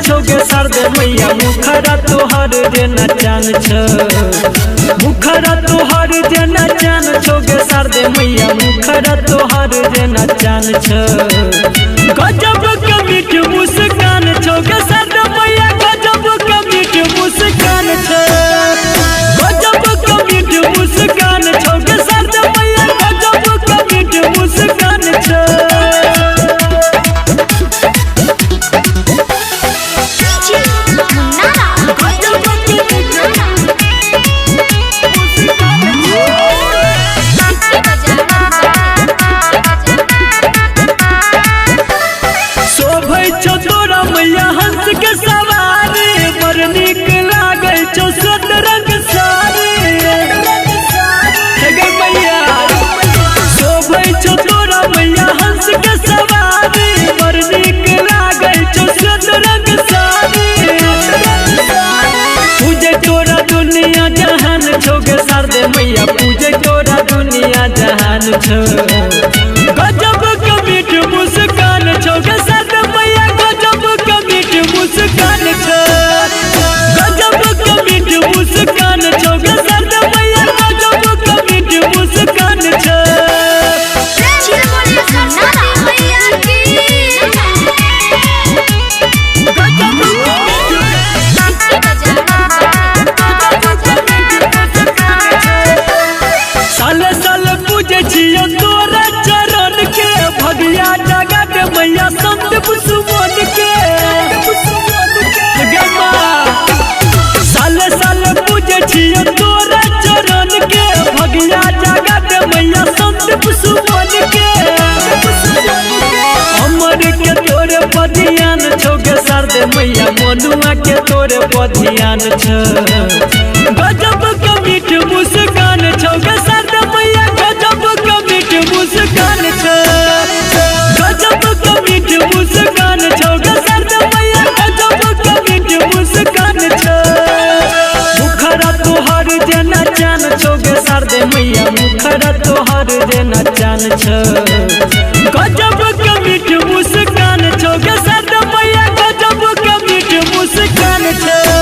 छोगे सरदे मैया मुखरा तोहर रे नचान छ मुखरा तोहर रे नचान छोगे सरदे मैया मुखरा तोहर रे नचान छ गजब के मीठ मुस्कान छोगे सरदे मैया गजब के मीठ मुस्कान छ गजब के मीठ मुस्कान छोगे सरदे मैया गजब के मीठ मुस्कान छ तोरा मैया हंस के सवारी बड़ नीक लागे छो सोत रंग साड़ी मैया शोभै छो तोरा मैया हंस के सवारी बड़ नीक लागे छो सोत रंग साड़ी पूजे तोरा दुनिया जहान छोगे सरदे मैया पूजे तोरा दुनिया जहान छो गजब के मीठ मुस्कान छोगे सरदे मैया गजब के मीठ मुस्कान छ गजब के मीठ मुस्कान छोगे सरदे मैया गजब के मीठ मुस्कान छ साले साले पूजे छियो तोरा चरण के भगिया जगत मैया संत सुमन के साले साले पूजे छियो तोरा चरण के भगिया जगत मैया संत सुमन के हमर के तोरे बधियान छोगे सरदे मैया मनुआ के तोरे बधियान छ गजब के मीठ मुस्कान छोगे सरदे मैया गजब के मीठ मुस्कान छ गजब के मीठ मुस्कान छोगे सरदे मैया गजब के मीठ मुस्कान छ मुखरा तोहर जे नचान छोगे सरदे मैया मुखरा तोहर जे नचान छ गजब के मीठ मुस्कान छोगे सरदे मैया गजब के मीठ मुस्कान छ।